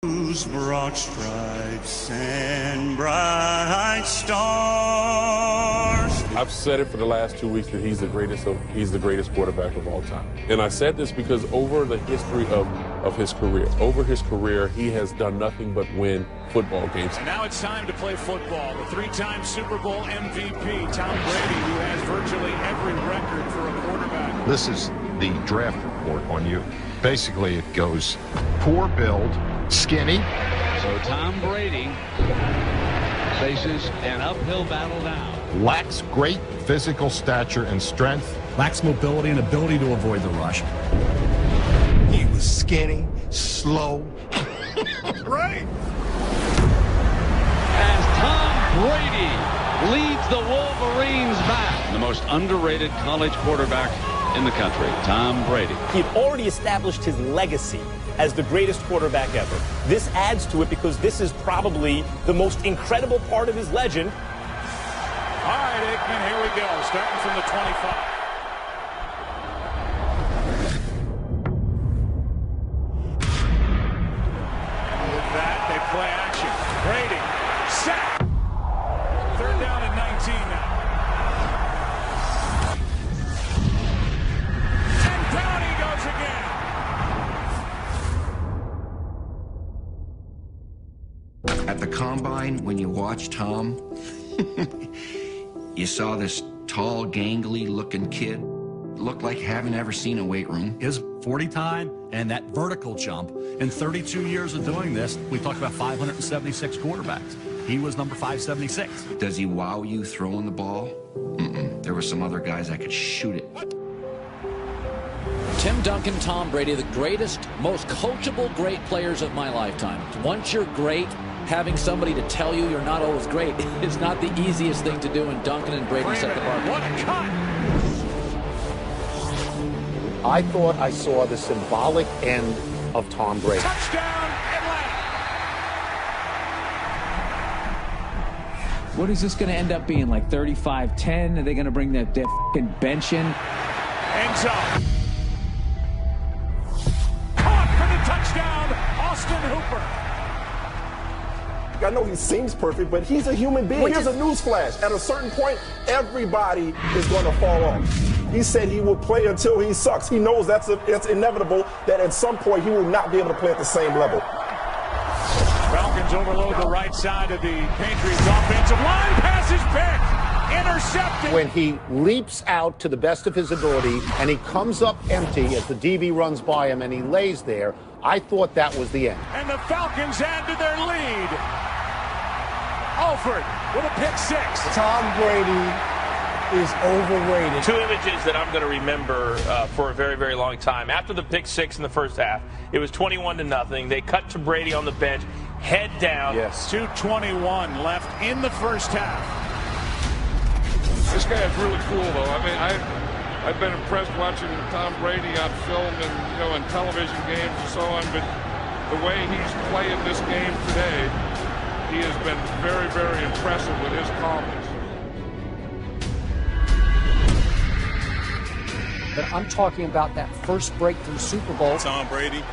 Whose broad stripes and bright stars. I've said it for the last 2 weeks that he's the greatest quarterback of all time. And I said this because over the history of his career, he has done nothing but win football games. And now it's time to play football. The three-time Super Bowl MVP, Tom Brady, who has virtually every record for a quarterback. This is the draft report on you. Basically, it goes poor build, skinny. So Tom Brady faces an uphill battle now. Lacks great physical stature and strength. Lacks mobility and ability to avoid the rush. He was skinny, slow. Right. As Tom Brady leads the Wolverines back. The most underrated college quarterback in the country, Tom Brady. He'd already established his legacy as the greatest quarterback ever. This adds to it because this is probably the most incredible part of his legend. All right, Aikman, here we go, starting from the 25. And with that, they play action. Brady, sack. Third down and 19 now. And down he goes again. At the combine, when you watch Tom, you saw this tall, gangly-looking kid. Looked like haven't ever seen a weight room. His 40 time and that vertical jump. In 32 years of doing this, we talked about 576 quarterbacks. He was number 576. Does he wow you throwing the ball? There were some other guys that could shoot it. Tim Duncan, Tom Brady, the greatest, most coachable great players of my lifetime. Once you're great, having somebody to tell you you're not always great is not the easiest thing to do, and Duncan and Brady set the bar. What a cut! I thought I saw the symbolic end of Tom Brady. Touchdown, Atlanta! What is this going to end up being, like 35-10? Are they going to bring their f***ing bench in? End zone. Caught for the touchdown, Austin Hooper. I know he seems perfect, but he's a human being. Here's a newsflash. At a certain point, everybody is going to fall off. He said he will play until he sucks. He knows that's inevitable, that at some point he will not be able to play at the same level. Falcons overload the right side of the Patriots offensive line. Pass is picked. Intercepted. When he leaps out to the best of his ability and he comes up empty as the DB runs by him and he lays there, I thought that was the end. And the Falcons add to their lead. Alford with a pick six. Tom Brady is overrated. Two images that I'm going to remember for a very, very long time. After the pick six in the first half, it was 21-0. They cut to Brady on the bench, head down. Yes. 2:21 left in the first half. This guy is really cool, though. I mean, I've been impressed watching Tom Brady on film and in television games and so on, but the way he's playing this game today, he has been very, very impressive with his calmness. But I'm talking about that first breakthrough Super Bowl. Tom Brady,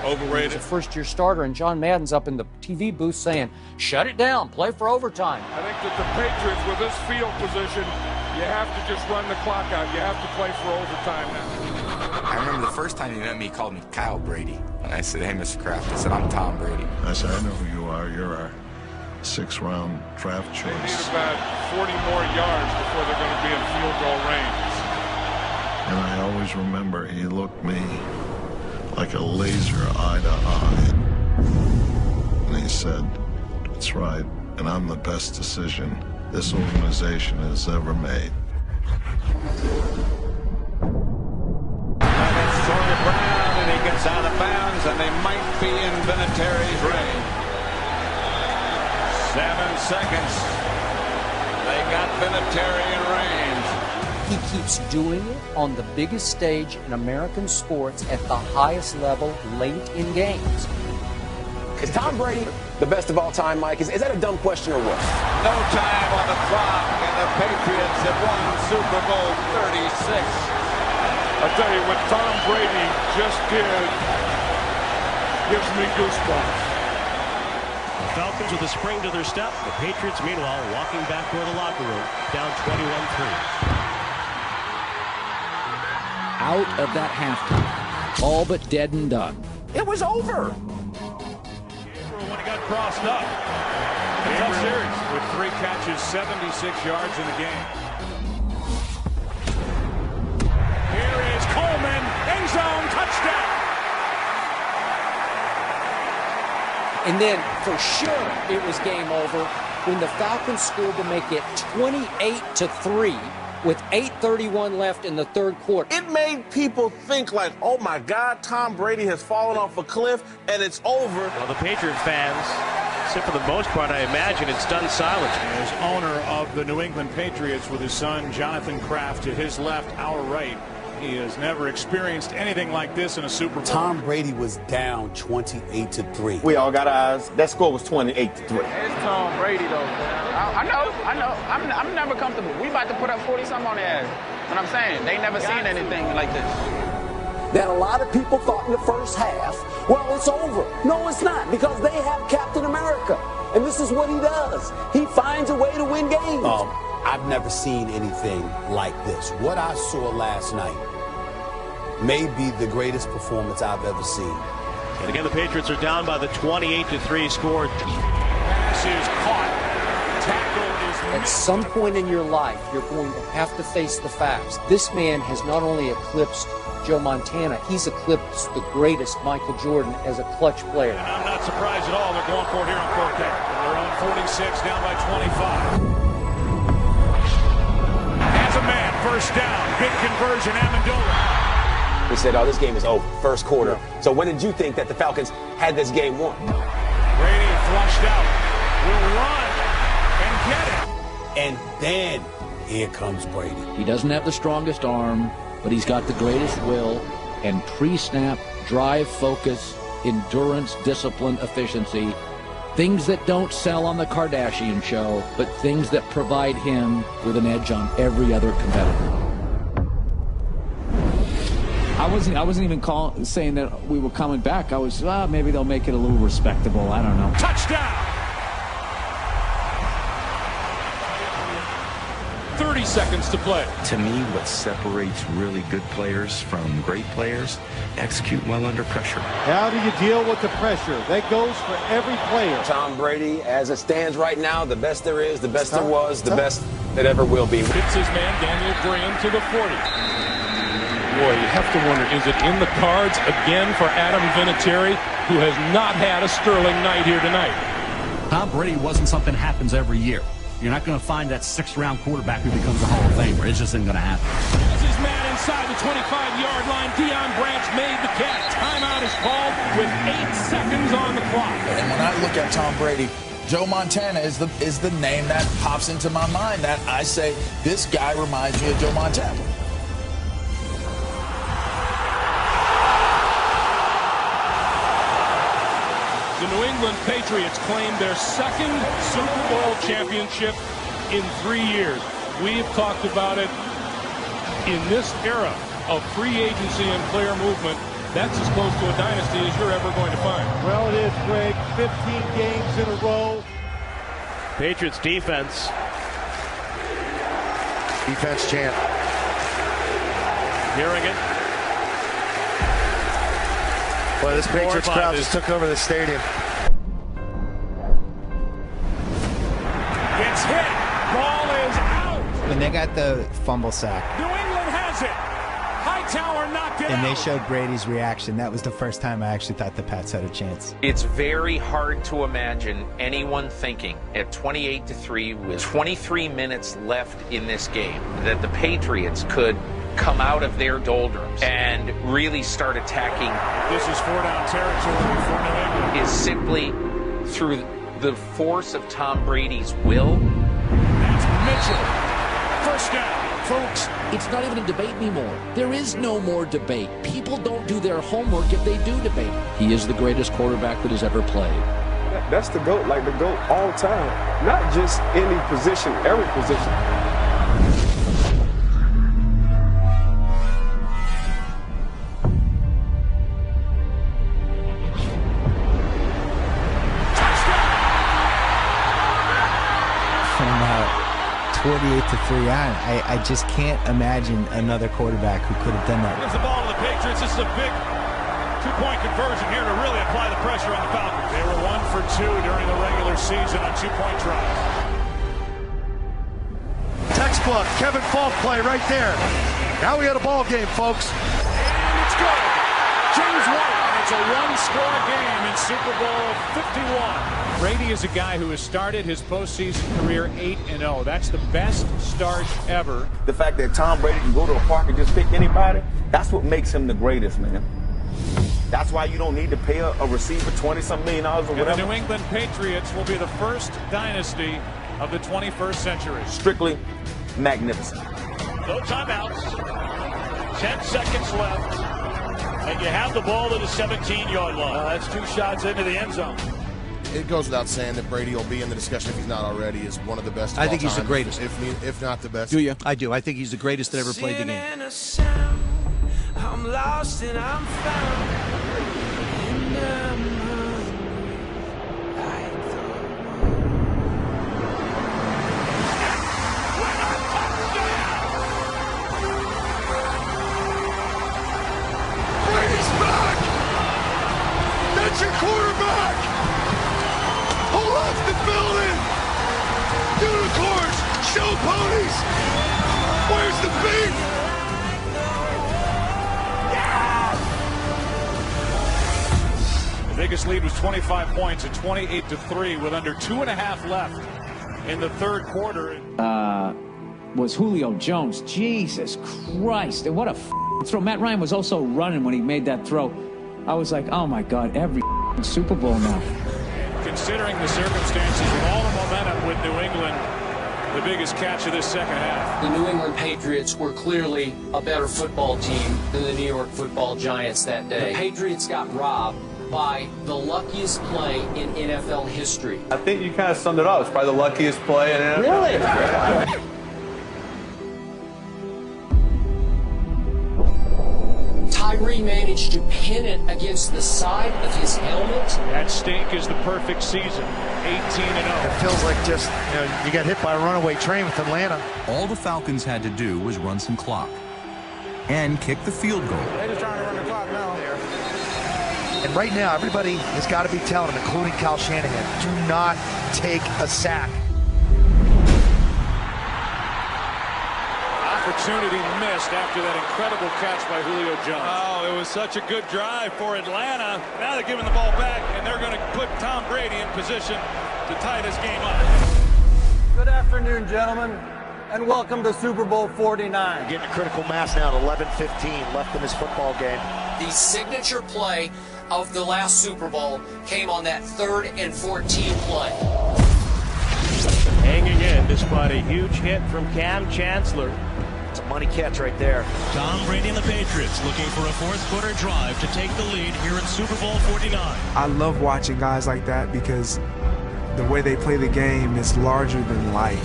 overrated. He's a first-year starter, and John Madden's up in the TV booth saying, "Shut it down, play for overtime." I think that the Patriots, with this field position, you have to just run the clock out. You have to play for overtime now. I remember the first time he met me, he called me Kyle Brady. And I said, "Hey, Mr. Kraft," I said, "I'm Tom Brady." I said, "I know who you are. You're our 6th-round draft choice." They need about 40 more yards before they're going to be in field goal range. And I always remember he looked me like a laser eye to eye. And he said, "That's right, and I'm the best decision this organization has ever made." And it's thrown to Brown, and he gets out of bounds, and they might be in Vinatieri's range. 7 seconds. They got Vinatieri in range. He keeps doing it on the biggest stage in American sports at the highest level late in games. Is Tom Brady the best of all time, Mike? Is that a dumb question or what? No time on the clock, and the Patriots have won Super Bowl 36. I'll tell you what Tom Brady just did gives me goosebumps. The Falcons with a spring to their step. The Patriots, meanwhile, walking back toward the locker room, down 21-3. Out of that halftime, all but dead and done. It was over. When he got crossed up. A tough series with 3 catches, 76 yards in the game. Here is Coleman, end zone, touchdown. And then, for sure, it was game over when the Falcons scored to make it 28-3 with 8:31 left in the third quarter. It made people think like, oh my God, Tom Brady has fallen off a cliff and it's over. Well, the Patriot fans, except for the most part, I imagine, it's stunned silence. As owner of the New England Patriots with his son, Jonathan Kraft, to his left, our right, he has never experienced anything like this in a Super Bowl. Tom Brady was down 28-3. We all got eyes. That score was 28-3. It's Tom Brady, though, man. I know. I'm never comfortable. We about to put up 40-something on their ass. What I'm saying, they never seen anything like this. That a lot of people thought in the first half, well, it's over. No, it's not, because they have Captain America. And this is what he does. He finds a way to win games. I've never seen anything like this. What I saw last night may be the greatest performance I've ever seen. And again, the Patriots are down by the 28-3 score. Pass is caught. Tackle is At some point in your life, you're going to have to face the facts. This man has not only eclipsed Joe Montana, he's eclipsed the greatest Michael Jordan as a clutch player. And I'm not surprised at all they're going for it here on 4K. They're on 46, down by 25. As a man, first down, big conversion, Amendola. We said, oh, this game is over, first quarter. So when did you think that the Falcons had this game won? Brady flushed out, will run and get it. And then here comes Brady. He doesn't have the strongest arm, but he's got the greatest will and pre-snap, drive, focus, endurance, discipline, efficiency. Things that don't sell on the Kardashian show, but things that provide him with an edge on every other competitor. I wasn't even saying that we were coming back. I was, maybe they'll make it a little respectable. I don't know. Touchdown! 30 seconds to play. To me, what separates really good players from great players, execute well under pressure. How do you deal with the pressure? That goes for every player. Tom Brady, as it stands right now, the best there is, the best there was, the best that ever will be. Hits his man, Daniel Graham, to the 40. Boy, you have to wonder, is it in the cards again for Adam Vinatieri, who has not had a sterling night here tonight? Tom Brady wasn't something that happens every year. You're not going to find that 6th-round quarterback who becomes a Hall of Famer. It just isn't going to happen. As his man inside the 25-yard line, Deion Branch made the catch. Timeout is called with 8 seconds on the clock. And when I look at Tom Brady, Joe Montana is the name that pops into my mind. That I say, this guy reminds me of Joe Montana. The New England Patriots claimed their 2nd Super Bowl championship in 3 years. We've talked about it in this era of free agency and player movement. That's as close to a dynasty as you're ever going to find. Well, it is, Greg. 15 games in a row. Patriots defense. Defense champ. Hearing it. Boy, this Patriots crowd just took over the stadium. Gets hit. Ball is out. When they got the fumble sack. New England has it. Hightower knocked it out. And they showed Brady's reaction. That was the first time I actually thought the Pats had a chance. It's very hard to imagine anyone thinking at 28-3 with 23 minutes left in this game that the Patriots could come out of their doldrums and really start attacking. This is 4-down territory for New England. Is simply through the force of Tom Brady's will. That's Mitchell. First down. Folks, it's not even a debate anymore. There is no more debate. People don't do their homework if they do debate. He is the greatest quarterback that has ever played. That's the GOAT, like the GOAT all time. Not just any position, every position. 48-3 on. I just can't imagine another quarterback who could have done that. Here's the ball to the Patriots. This is a big two-point conversion here to really apply the pressure on the Falcons. They were 1 for 2 during the regular season on two-point tries. Textbook Kevin Falk play right there. Now we got a ball game, folks. And it's good. James White. It's a one-score game in Super Bowl 51. Brady is a guy who has started his postseason career 8-0. That's the best start ever. The fact that Tom Brady can go to a park and just pick anybody, that's what makes him the greatest, man. That's why you don't need to pay a receiver $20-something million or whatever. And the New England Patriots will be the first dynasty of the 21st century. Strictly magnificent. No timeouts. 10 seconds left. And you have the ball to the 17-yard line. That's 2 shots into the end zone. It goes without saying that Brady will be in the discussion, if he's not already, is one of the best of I think all he's the time, greatest. If not the best. Do you? I do. I think he's the greatest that ever played the game. I'm lost and I'm found. And I'm Brady's back! That's your quarterback! Who left the building? Unicorns! Show ponies! Where's the beef? The biggest lead was 25 points at 28-3 with under 2.5 left in the third quarter. Was Julio Jones. Jesus Christ. And what a throw. Matt Ryan was also running when he made that throw. I was like, oh my God, every Super Bowl now. Considering the circumstances with all the momentum with New England, the biggest catch of this second half. The New England Patriots were clearly a better football team than the New York Football Giants that day. The Patriots got robbed by the luckiest play in NFL history. I think you kind of summed it up. It's probably the luckiest play in NFL. Really? Tyree managed to pin it against the side of his helmet. That stink is the perfect season. 18-0. It feels like just, you got hit by a runaway train with Atlanta. All the Falcons had to do was run some clock and kick the field goal. They're just trying to run the clock now. And right now, everybody has got to be telling him, including Kyle Shanahan, do not take a sack. Opportunity missed after that incredible catch by Julio Jones. Oh, it was such a good drive for Atlanta. Now they're giving the ball back, and they're going to put Tom Brady in position to tie this game up. Good afternoon, gentlemen, and welcome to Super Bowl 49. Getting a critical mass now at 11:15 left in this football game. The signature play of the last Super Bowl came on that 3rd and 14 play. Hanging in despite a huge hit from Cam Chancellor. It's a money catch right there. Tom Brady and the Patriots looking for a fourth-quarter drive to take the lead here in Super Bowl 49. I love watching guys like that because the way they play the game is larger than life.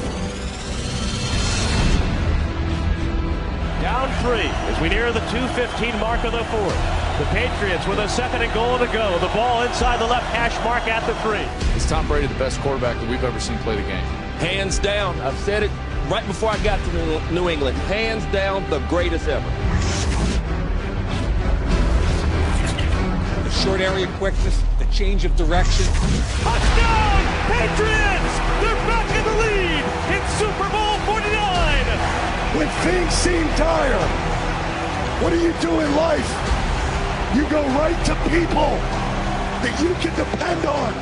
Down 3 as we near the 2:15 mark of the fourth. The Patriots with a 2nd and goal to go. The ball inside the left hash mark at the 3. Is Tom Brady the best quarterback that we've ever seen play the game? Hands down. I've said it right before I got to New England. Hands down, the greatest ever. The short area quickness, the change of direction. Touchdown, Patriots! They're back in the lead in Super Bowl 49. When things seem dire, what do you do in life? You go right to people that you can depend on.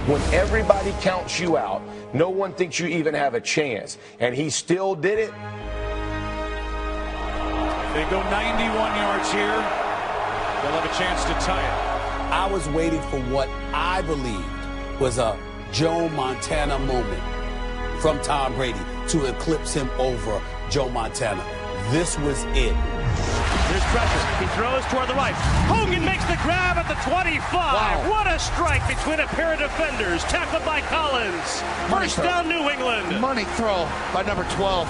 When everybody counts you out, no one thinks you even have a chance, and he still did it. They go 91 yards here. They'll have a chance to tie it. I was waiting for what I believed was a Joe Montana moment from Tom Brady to eclipse him over Joe Montana. This was it. There's pressure. He throws toward the right. Hogan makes the grab at the 25. Wow. What a strike between a pair of defenders. Tackled by Collins. First down, New England. Money throw by number 12.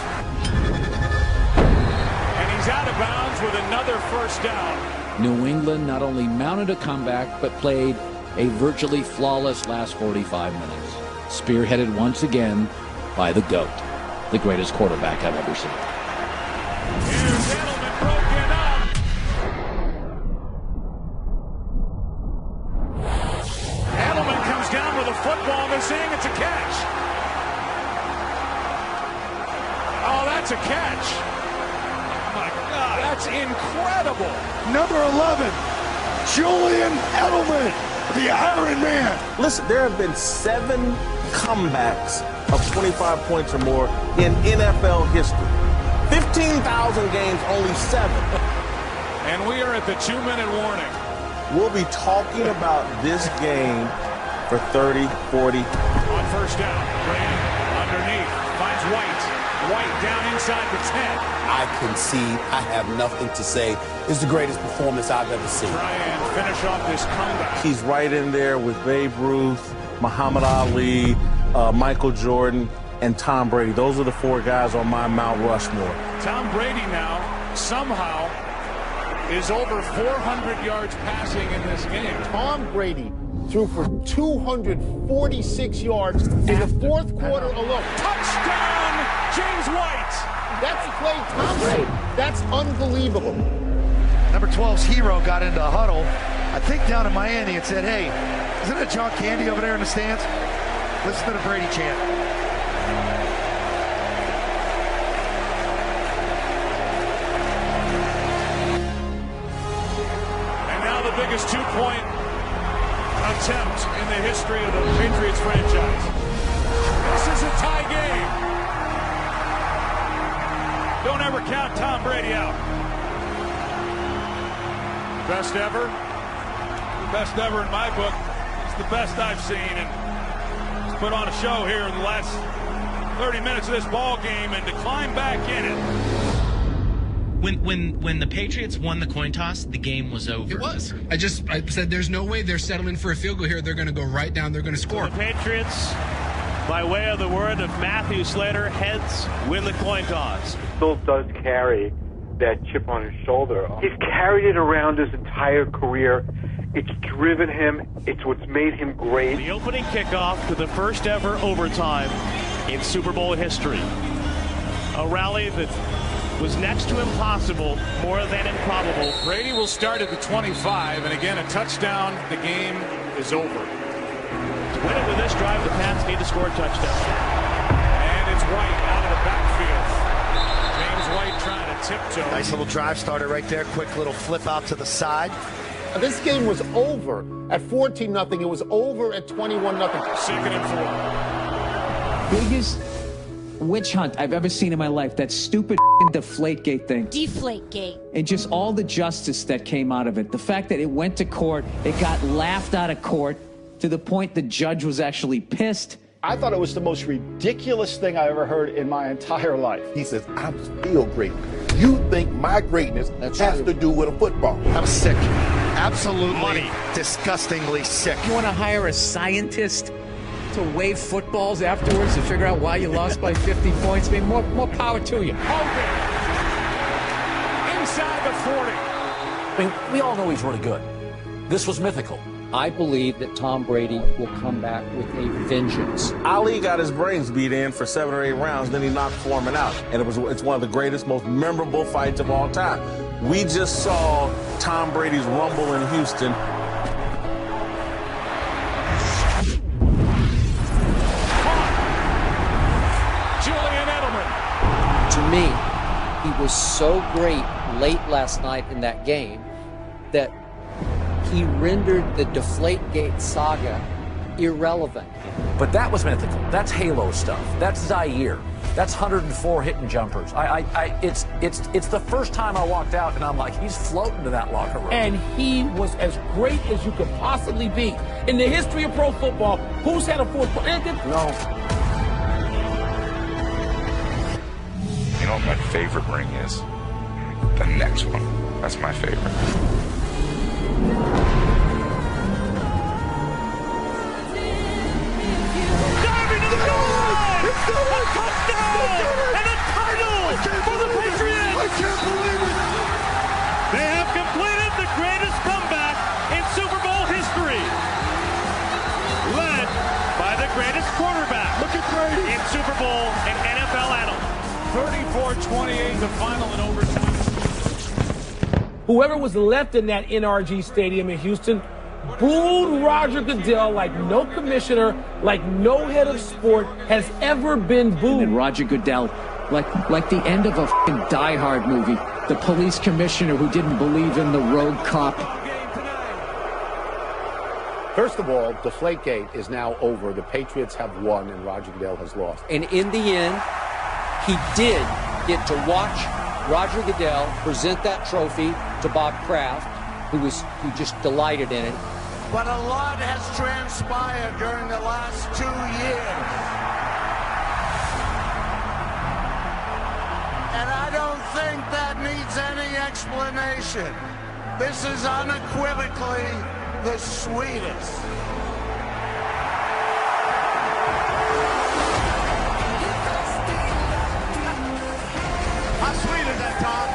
And he's out of bounds with another first down. New England not only mounted a comeback, but played a virtually flawless last 45 minutes. spearheaded once again by the GOAT, the greatest quarterback I've ever seen. Here's Edelman broken up. Edelman comes down with a football, and they're saying it's a catch. Oh, that's a catch. Oh, my God. That's incredible. Number 11, Julian Edelman, the Iron Man. Listen, there have been 7 comebacks of 25 points or more in NFL history. 15,000 games, only 7. And we are at the 2-minute warning. We'll be talking about this game for 30, 40. On first down, Brady underneath, finds White. White down inside the 10. I concede. I have nothing to say. It's the greatest performance I've ever seen. Try and finish off this comeback. He's right in there with Babe Ruth, Muhammad Ali, Michael Jordan, and Tom Brady. Those are the 4 guys on my Mount Rushmore. Tom Brady now somehow is over 400 yards passing in this game. Tom Brady threw for 246 yards in the 4th quarter alone. Touchdown, James White. That's played Tom Brady. That's unbelievable. Number 12's hero got into a huddle, I think down in Miami, and said, hey, isn't that John Candy over there in the stands? Listen to the Brady chant. And now the biggest 2-point attempt in the history of the Patriots franchise. This is a tie game. Don't ever count Tom Brady out. Best ever? Best ever in my book. It's the best I've seen, and he's put on a show here in the last 30 minutes of this ball game, and to climb back in it. When the Patriots won the coin toss, the game was over. It was. I said there's no way they're settling for a field goal here. They're going to go right down. They're going to score. The Patriots, by way of the word of Matthew Slater, heads win the coin toss. Still does carry that chip on his shoulder. He's carried it around his entire career. It's driven him. It's what's made him great. The opening kickoff to the first ever overtime in Super Bowl history. A rally that was next to impossible, more than improbable. Brady will start at the 25, and again, a touchdown. The game is over. To win it with this drive, the Pats need to score a touchdown. And it's White out of the backfield. James White trying to tiptoe. Nice little drive starter right there. Quick little flip out to the side. This game was over at 14-0. It was over at 21-0. 2nd and 4. Biggest witch hunt I've ever seen in my life. That stupid Deflategate thing. Deflategate. And just all the justice that came out of it. The fact that it went to court, it got laughed out of court to the point the judge was actually pissed. I thought it was the most ridiculous thing I ever heard in my entire life. He says, I'm still great. You think my greatness has to do with a football. I'm sick. Absolutely disgustingly sick. You want to hire a scientist to wave footballs afterwards to figure out why you lost by 50 points? I mean, more power to you. Hogan inside the 40. I mean, we all know he's really good. This was mythical. I believe that Tom Brady will come back with a vengeance. Ali got his brains beat in for 7 or 8 rounds, then he knocked Foreman out. And it's one of the greatest, most memorable fights of all time. We just saw Tom Brady's rumble in Houston. Julian Edelman. To me, he was so great late last night in that game that he rendered the Deflategate saga irrelevant. But that was mythical. That's Halo stuff. That's Zaire. That's 104 hitting jumpers. It's the first time I walked out and I'm like, he's floating to that locker room. And he was as great as you could possibly be. In the history of pro football, who's had a fourth? No. You know what my favorite ring is? The next one. That's my favorite. Diving to the goal line! A touchdown! And a title for the Patriots! I can't believe it! They have completed the greatest comeback in Super Bowl history. Led by the greatest quarterback. Look at Brady. In Super Bowl and NFL annals. 34-28, the final in overtime. Whoever was left in that NRG Stadium in Houston booed Roger Goodell like no commissioner, like no head of sport has ever been booed. And Roger Goodell, like the end of a f***ing Die Hard movie, the police commissioner who didn't believe in the rogue cop. First of all, Deflategate is now over. The Patriots have won and Roger Goodell has lost. And in the end, he did get to watch Roger Goodell present that trophy to Bob Kraft, who just delighted in it. But a lot has transpired during the last 2 years. And I don't think that needs any explanation. This is unequivocally the sweetest. How sweet is that, Tom?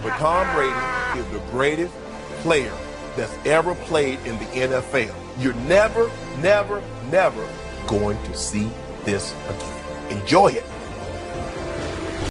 But Tom Brady is the greatest player that's ever played in the NFL. You're never, never, never going to see this again. Enjoy it.